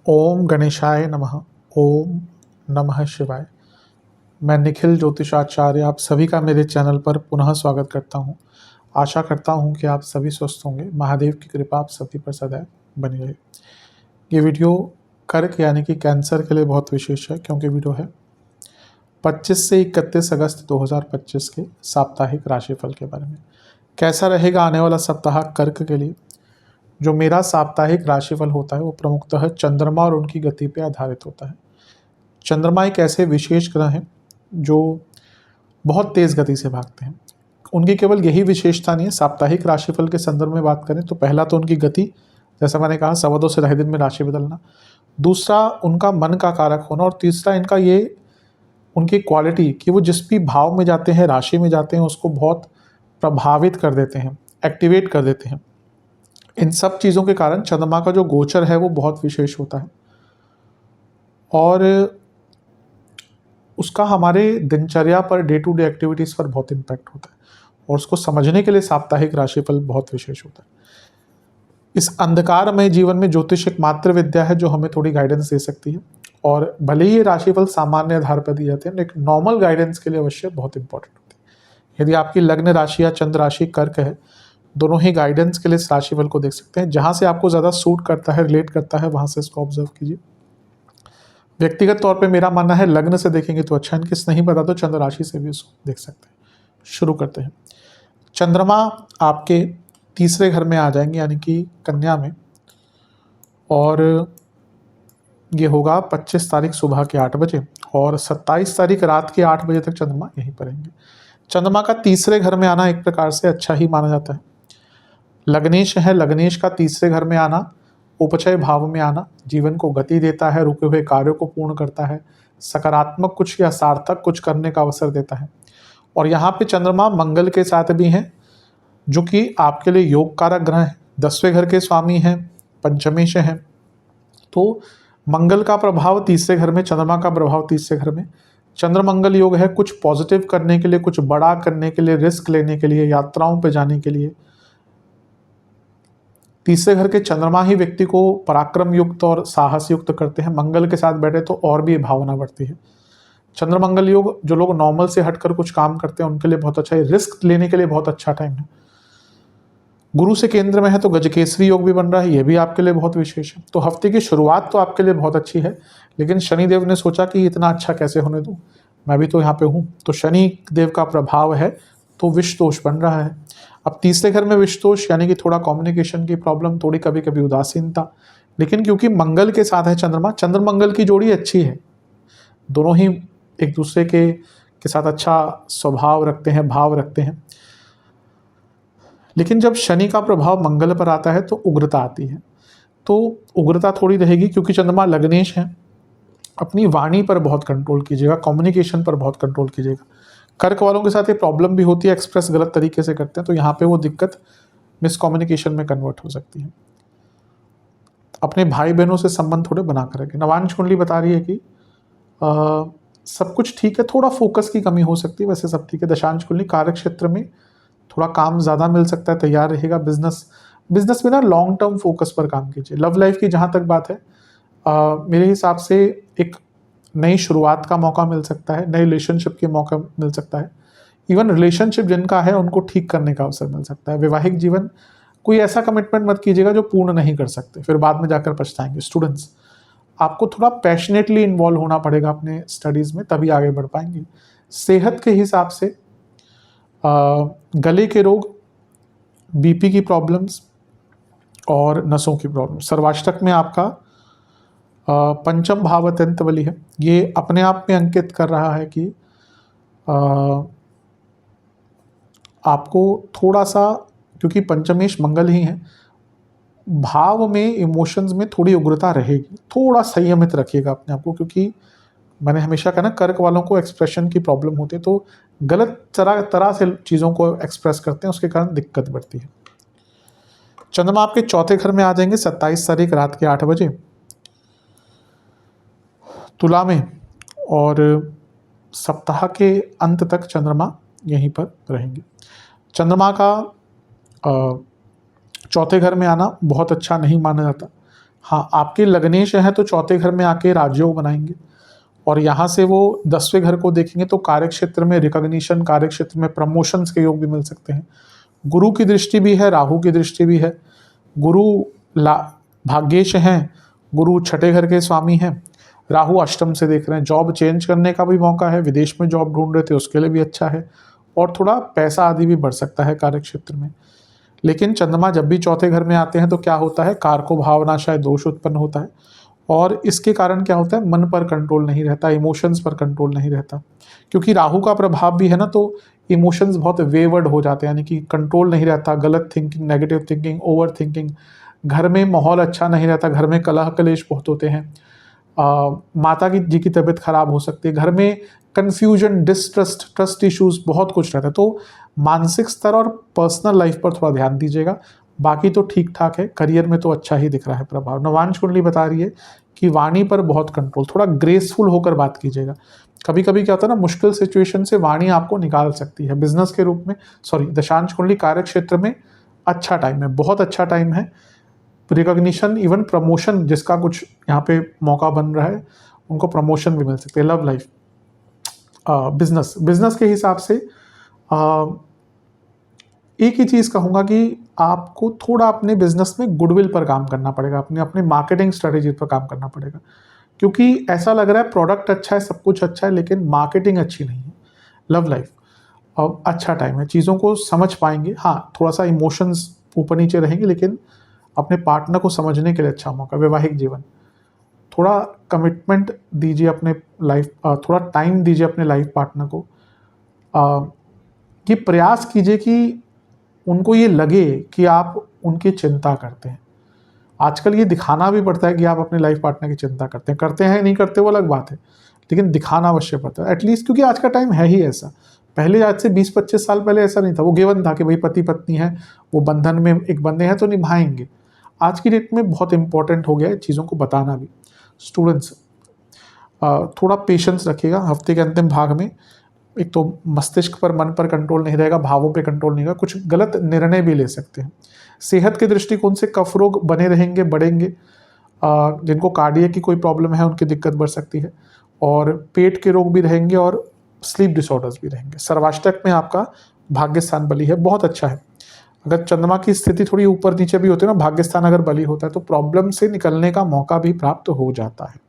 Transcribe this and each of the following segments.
ओम गणेशाय नमः। ओम नमः शिवाय। मैं निखिल ज्योतिषाचार्य आप सभी का मेरे चैनल पर पुनः स्वागत करता हूं। आशा करता हूं कि आप सभी स्वस्थ होंगे। महादेव की कृपा आप सभी पर सदैव बनी रहे। ये वीडियो कर्क यानी कि कैंसर के लिए बहुत विशेष है, क्योंकि वीडियो है 25 से 31 अगस्त 2025 के साप्ताहिक राशिफल के बारे में। कैसा रहेगा आने वाला सप्ताह कर्क के लिए। जो मेरा साप्ताहिक राशिफल होता है वो प्रमुखतः चंद्रमा और उनकी गति पर आधारित होता है। चंद्रमा एक ऐसे विशेष ग्रह हैं जो बहुत तेज़ गति से भागते हैं। उनकी केवल यही विशेषता नहीं है। साप्ताहिक राशिफल के संदर्भ में बात करें तो पहला तो उनकी गति, जैसा मैंने कहा 2.25 से 2.5 दिन में राशि बदलना। दूसरा उनका मन का कारक होना, और तीसरा इनका ये उनकी क्वालिटी कि वो जिस भी भाव में जाते हैं, राशि में जाते हैं, उसको बहुत प्रभावित कर देते हैं, एक्टिवेट कर देते हैं। इन सब चीज़ों के कारण चंद्रमा का जो गोचर है वो बहुत विशेष होता है और उसका हमारे दिनचर्या पर, डे टू डे एक्टिविटीज़ पर बहुत इम्पैक्ट होता है, और उसको समझने के लिए साप्ताहिक राशिफल बहुत विशेष होता है। इस अंधकारमय जीवन में ज्योतिष एक मात्र विद्या है जो हमें थोड़ी गाइडेंस दे सकती है, और भले ही ये राशिफल सामान्य आधार पर दिए जाते हैं, लेकिन नॉर्मल गाइडेंस के लिए अवश्य बहुत इंपॉर्टेंट होती है। यदि आपकी लग्न राशि या चंद्र राशि कर्क है, दोनों ही गाइडेंस के लिए इस राशिफल को देख सकते हैं। जहाँ से आपको ज़्यादा सूट करता है, रिलेट करता है, वहाँ से इसको ऑब्जर्व कीजिए। व्यक्तिगत तौर पे मेरा मानना है लग्न से देखेंगे तो अच्छा है, किस नहीं पता तो चंद्र राशि से भी उसको देख सकते हैं। शुरू करते हैं। चंद्रमा आपके तीसरे घर में आ जाएंगे यानी कि कन्या में, और ये होगा 25 तारीख सुबह के 8 बजे और 27 तारीख रात के 8 बजे तक चंद्रमा यहीं पर रहेंगे। चंद्रमा का तीसरे घर में आना एक प्रकार से अच्छा ही माना जाता है। लग्नेश है, लग्नेश का तीसरे घर में आना, उपचय भाव में आना जीवन को गति देता है, रुके हुए कार्यों को पूर्ण करता है, सकारात्मक कुछ या सार्थक कुछ करने का अवसर देता है। और यहाँ पे चंद्रमा मंगल के साथ भी हैं, जो कि आपके लिए योग कारक ग्रह है, 10वें घर के स्वामी हैं, पंचमेश हैं। तो मंगल का प्रभाव तीसरे घर में, चंद्रमा का प्रभाव तीसरे घर में। चंद्र मंगल योग है कुछ पॉजिटिव करने के लिए, कुछ बड़ा करने के लिए, रिस्क लेने के लिए, यात्राओं पर जाने के लिए। तीसरे घर के चंद्रमा ही व्यक्ति को पराक्रम युक्त और साहस युक्त करते हैं। मंगल के साथ बैठे तो और भी भावना बढ़ती है। चंद्र मंगल योग जो लोग नॉर्मल से हटकर कुछ काम करते हैं उनके लिए बहुत अच्छा है, रिस्क लेने के लिए बहुत अच्छा टाइम है। गुरु से केंद्र में है तो गजकेसरी योग भी बन रहा है, ये भी आपके लिए बहुत विशेष है। तो हफ्ते की शुरुआत तो आपके लिए बहुत अच्छी है, लेकिन शनिदेव ने सोचा कि इतना अच्छा कैसे होने दूं, मैं भी तो यहाँ पे हूँ। तो शनि देव का प्रभाव है तो विष दोष बन रहा है। अब तीसरे घर में विष दोष यानी कि थोड़ा कम्युनिकेशन की प्रॉब्लम, थोड़ी कभी कभी उदासीनता, लेकिन क्योंकि मंगल के साथ है चंद्रमा, चंद्र मंगल की जोड़ी अच्छी है, दोनों ही एक दूसरे के साथ अच्छा स्वभाव रखते हैं, भाव रखते हैं। लेकिन जब शनि का प्रभाव मंगल पर आता है तो उग्रता आती है। तो उग्रता थोड़ी रहेगी क्योंकि चंद्रमा लग्नेश है। अपनी वाणी पर बहुत कंट्रोल कीजिएगा, कम्युनिकेशन पर बहुत कंट्रोल कीजिएगा। कर्क वालों के साथ ये प्रॉब्लम भी होती है, एक्सप्रेस गलत तरीके से करते हैं, तो यहाँ पे वो दिक्कत मिसकम्युनिकेशन में कन्वर्ट हो सकती है। अपने भाई बहनों से संबंध थोड़े बना कर रखें। नवांश कुंडली बता रही है कि सब कुछ ठीक है, थोड़ा फोकस की कमी हो सकती है, वैसे सब ठीक है। दशांश कुंडली कार्य क्षेत्र में थोड़ा काम ज़्यादा मिल सकता है, तैयार रहेगा। बिजनेस में ना लॉन्ग टर्म फोकस पर काम कीजिए। लव लाइफ की जहाँ तक बात है, मेरे हिसाब से एक नई शुरुआत का मौका मिल सकता है, नए रिलेशनशिप के मौका मिल सकता है। इवन रिलेशनशिप जिनका है उनको ठीक करने का अवसर मिल सकता है। वैवाहिक जीवन, कोई ऐसा कमिटमेंट मत कीजिएगा जो पूर्ण नहीं कर सकते, फिर बाद में जाकर पछताएंगे। स्टूडेंट्स, आपको थोड़ा पैशनेटली इन्वॉल्व होना पड़ेगा अपने स्टडीज़ में, तभी आगे बढ़ पाएंगे। सेहत के हिसाब से गले के रोग, बीपी की प्रॉब्लम्स और नसों की प्रॉब्लम। सर्वाष्टक में आपका पंचम भाव अत्यंत बली है। ये अपने आप में अंकित कर रहा है कि आपको थोड़ा सा, क्योंकि पंचमेश मंगल ही है, भाव में, इमोशंस में थोड़ी उग्रता रहेगी। थोड़ा संयमित रखिएगा अपने आप को, क्योंकि मैंने हमेशा कहा ना, कर्क वालों को एक्सप्रेशन की प्रॉब्लम होती है, तो गलत तरह से चीज़ों को एक्सप्रेस करते हैं, उसके कारण दिक्कत बढ़ती है। चंद्रमा आपके चौथे घर में आ जाएंगे 27 तारीख रात के 8 बजे तुला में, और सप्ताह के अंत तक चंद्रमा यहीं पर रहेंगे। चंद्रमा का चौथे घर में आना बहुत अच्छा नहीं माना जाता। हाँ, आपके लग्नेश हैं तो चौथे घर में आके राजयोग बनाएंगे और यहाँ से वो 10वें घर को देखेंगे तो कार्य क्षेत्र में रिकॉग्निशन, कार्य क्षेत्र में प्रमोशंस के योग भी मिल सकते हैं। गुरु की दृष्टि भी है, राहु की दृष्टि भी है। गुरु भाग्येश हैं, गुरु छठे घर के स्वामी हैं, राहु अष्टम से देख रहे हैं। जॉब चेंज करने का भी मौका है, विदेश में जॉब ढूंढ रहे थे उसके लिए भी अच्छा है, और थोड़ा पैसा आदि भी बढ़ सकता है कार्य क्षेत्र में। लेकिन चंद्रमा जब भी चौथे घर में आते हैं तो क्या होता है, कारको भावनाशय दोष उत्पन्न होता है और इसके कारण क्या होता है, मन पर कंट्रोल नहीं रहता, इमोशंस पर कंट्रोल नहीं रहता। क्योंकि राहु का प्रभाव भी है ना, तो इमोशंस बहुत वेवर्ड हो जाते हैं, यानी कि कंट्रोल नहीं रहता, गलत thinking, negative thinking, over thinking. घर में माहौल अच्छा नहीं रहता, घर में कलह कलेश बहुत होते हैं। माता जी की तबीयत खराब हो सकती है, घर में कन्फ्यूजन, डिस्ट्रस्ट, ट्रस्ट इश्यूज बहुत कुछ रहता है। तो मानसिक स्तर और पर्सनल लाइफ पर थोड़ा ध्यान दीजिएगा। बाकी तो ठीक ठाक है, करियर में तो अच्छा ही दिख रहा है प्रभाव। नवांश कुंडली बता रही है कि वाणी पर बहुत कंट्रोल, थोड़ा ग्रेसफुल होकर बात कीजिएगा। कभी कभी क्या होता है ना, मुश्किल सिचुएशन से वाणी आपको निकाल सकती है। बिजनेस के रूप में, दशांश कुंडली कार्य क्षेत्र में अच्छा टाइम है, बहुत अच्छा टाइम है। रिकॉग्निशन, इवन प्रमोशन, जिसका कुछ यहाँ पे मौका बन रहा है उनको प्रमोशन भी मिल सकते हैं। लव लाइफ, बिजनेस के हिसाब से एक ही चीज़ कहूँगा कि आपको थोड़ा अपने बिजनेस में गुडविल पर काम करना पड़ेगा, अपने मार्केटिंग स्ट्रेटेजी पर काम करना पड़ेगा। क्योंकि ऐसा लग रहा है प्रोडक्ट अच्छा है, सब कुछ अच्छा है, लेकिन मार्केटिंग अच्छी नहीं है। लव लाइफ, अब अच्छा टाइम है, चीज़ों को समझ पाएंगे। हाँ, थोड़ा सा इमोशंस ऊपर नीचे रहेंगे, लेकिन अपने पार्टनर को समझने के लिए अच्छा मौका। वैवाहिक जीवन, थोड़ा कमिटमेंट दीजिए अपने लाइफ, थोड़ा टाइम दीजिए अपने लाइफ पार्टनर को। ये प्रयास कीजिए कि उनको ये लगे कि आप उनकी चिंता करते हैं। आजकल ये दिखाना भी पड़ता है कि आप अपने लाइफ पार्टनर की चिंता करते हैं नहीं करते वो अलग बात है, लेकिन दिखाना अवश्य पड़ता है एटलीस्ट, क्योंकि आज का टाइम है ही ऐसा। पहले आज से 20-25 साल पहले ऐसा नहीं था, वो गिवन था कि भाई पति पत्नी है, वो बंधन में एक बंधे हैं तो निभाएंगे। आज की डेट में बहुत इंपॉर्टेंट हो गया है चीज़ों को बताना भी। स्टूडेंट्स, थोड़ा पेशेंस रखिएगा हफ्ते के अंतिम भाग में। एक तो मस्तिष्क पर, मन पर कंट्रोल नहीं रहेगा, भावों पे कंट्रोल नहीं रहेगा, कुछ गलत निर्णय भी ले सकते हैं। सेहत के दृष्टिकोण से कफ रोग बने रहेंगे, बढ़ेंगे। जिनको कार्डियक की कोई प्रॉब्लम है उनकी दिक्कत बढ़ सकती है, और पेट के रोग भी रहेंगे और स्लीप डिसऑर्डर्स भी रहेंगे। सर्वाष्टक में आपका भाग्य स्थान बली है, बहुत अच्छा है। अगर चंद्रमा की स्थिति थोड़ी ऊपर नीचे भी होती है ना, भाग्य स्थान अगर बली होता है तो प्रॉब्लम से निकलने का मौका भी प्राप्त हो जाता है।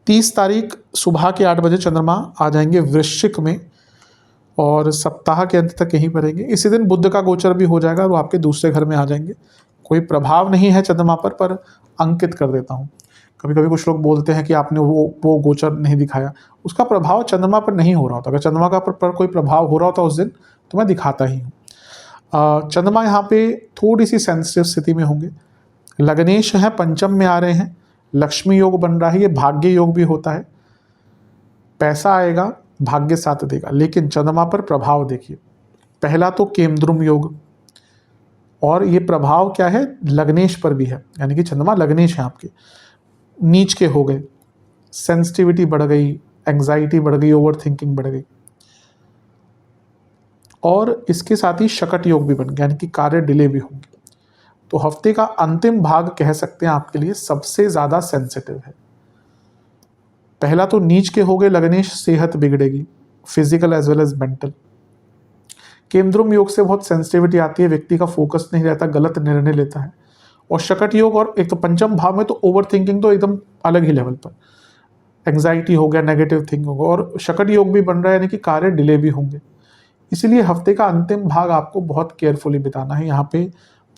30 तारीख सुबह के 8 बजे चंद्रमा आ जाएंगे वृश्चिक में और सप्ताह के अंत तक यहीं पर रहेंगे। इसी दिन बुध का गोचर भी हो जाएगा और वो आपके दूसरे घर में आ जाएंगे। कोई प्रभाव नहीं है चंद्रमा पर अंकित कर देता हूँ। कभी कभी कुछ लोग बोलते हैं कि आपने वो गोचर नहीं दिखाया, उसका प्रभाव चंद्रमा पर नहीं हो रहा होता। अगर चंद्रमा का पर कोई प्रभाव हो रहा होता उस दिन तो मैं दिखाता ही हूँ। चंद्रमा यहाँ पे थोड़ी सी सेंसिटिव स्थिति में होंगे। लग्नेश हैं, पंचम में आ रहे हैं, लक्ष्मी योग बन रहा है, ये भाग्य योग भी होता है। पैसा आएगा, भाग्य साथ देगा, लेकिन चंद्रमा पर प्रभाव देखिए। पहला तो केमद्रुम योग, और ये प्रभाव क्या है, लग्नेश पर भी है, यानी कि चंद्रमा लग्नेश है आपके, नीच के हो गए, सेंसिटिविटी बढ़ गई, एंग्जाइटी बढ़ गई, ओवर थिंकिंग बढ़ गई, और इसके साथ ही शकट योग भी बन गया, यानी कि कार्य डिले भी होंगे। तो हफ्ते का अंतिम भाग कह सकते हैं आपके लिए सबसे ज्यादा सेंसिटिव है। पहला तो नीच के हो गए लग्नेश, सेहत बिगड़ेगी, physical as well as mental. केमद्रुम योग से बहुत सेंसिटिविटी आती है, व्यक्ति का फोकस नहीं रहता, गलत निर्णय लेता है। और शकट योग, और एक तो पंचम भाव में तो ओवर थिंकिंग तो एकदम अलग ही लेवल पर, एंग्जाइटी हो गया, नेगेटिव थिंकिंग होगा, और शकट योग भी बन रहा है, यानी कि कार्य डिले भी होंगे। इसीलिए हफ्ते का अंतिम भाग आपको बहुत केयरफुली बिताना है। यहाँ पे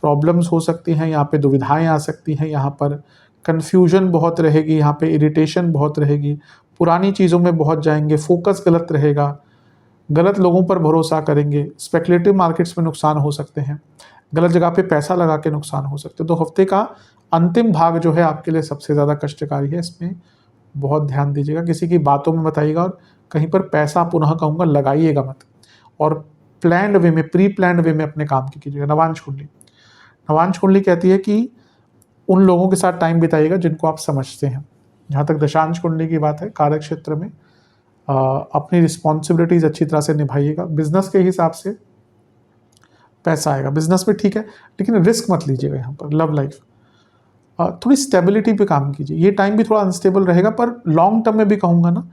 प्रॉब्लम्स हो सकती हैं, यहाँ पे दुविधाएं आ सकती हैं, यहाँ पर कन्फ्यूजन बहुत रहेगी, यहाँ पे इरिटेशन बहुत रहेगी, पुरानी चीज़ों में बहुत जाएंगे, फोकस गलत रहेगा, गलत लोगों पर भरोसा करेंगे, स्पेकुलेटिव मार्केट्स में नुकसान हो सकते हैं, गलत जगह पे पैसा लगा के नुकसान हो सकते हैं। तो हफ्ते का अंतिम भाग जो है आपके लिए सबसे ज़्यादा कष्टकारी है, इसमें बहुत ध्यान दीजिएगा, किसी की बातों में बताइएगा, और कहीं पर पैसा पुनः कहूँगा लगाइएगा मत, और प्लान्ड वे में, प्री प्लान्ड वे में अपने काम की कीजिएगा। नवांश कुंडली कहती है कि उन लोगों के साथ टाइम बिताइएगा जिनको आप समझते हैं। जहाँ तक दशांश कुंडली की बात है, कार्य क्षेत्र में अपनी रिस्पॉन्सिबिलिटीज़ अच्छी तरह से निभाइएगा। बिजनेस के हिसाब से पैसा आएगा। बिजनेस में ठीक है, लेकिन रिस्क मत लीजिएगा यहाँ पर। लव लाइफ थोड़ी स्टेबिलिटी पे काम कीजिए। ये टाइम भी थोड़ा अनस्टेबल रहेगा, पर लॉन्ग टर्म में भी कहूँगा ना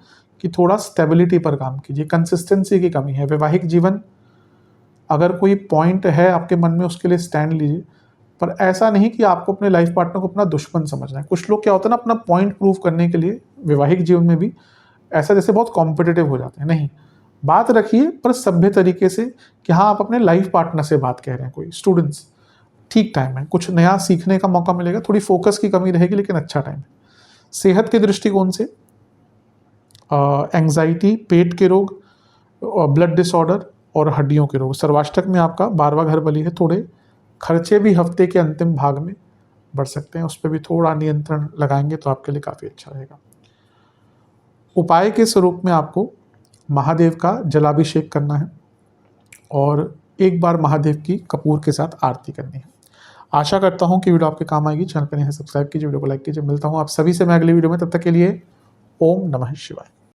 कि थोड़ा स्टेबिलिटी पर काम कीजिए। कंसिस्टेंसी की कमी है। वैवाहिक जीवन, अगर कोई पॉइंट है आपके मन में, उसके लिए स्टैंड लीजिए, पर ऐसा नहीं कि आपको अपने लाइफ पार्टनर को अपना दुश्मन समझना है। कुछ लोग क्या होता है ना, अपना पॉइंट प्रूव करने के लिए वैवाहिक जीवन में भी ऐसा जैसे बहुत कॉम्पिटिटिव हो जाते हैं। नहीं, बात रखिए पर सभ्य तरीके से कि हाँ आप अपने लाइफ पार्टनर से बात कह रहे हैं। कोई स्टूडेंट्स, ठीक टाइम है, कुछ नया सीखने का मौका मिलेगा। थोड़ी फोकस की कमी रहेगी, लेकिन अच्छा टाइम है। सेहत के दृष्टिकोण से एंग्जाइटी, पेट के रोग, ब्लड डिसऑर्डर और हड्डियों के रोग। सर्वाष्टक में आपका 12वां घर बली है। थोड़े खर्चे भी हफ्ते के अंतिम भाग में बढ़ सकते हैं, उस पर भी थोड़ा नियंत्रण लगाएंगे तो आपके लिए काफ़ी अच्छा रहेगा। उपाय के स्वरूप में आपको महादेव का जलाभिषेक करना है और एक बार महादेव की कपूर के साथ आरती करनी है। आशा करता हूँ कि वीडियो आपके काम आएगी। चैनल पर नहीं है सब्सक्राइब कीजिए, वीडियो को लाइक कीजिए। मिलता हूँ आप सभी से मैं अगली वीडियो में, तब तक के लिए ओम नमः शिवाय।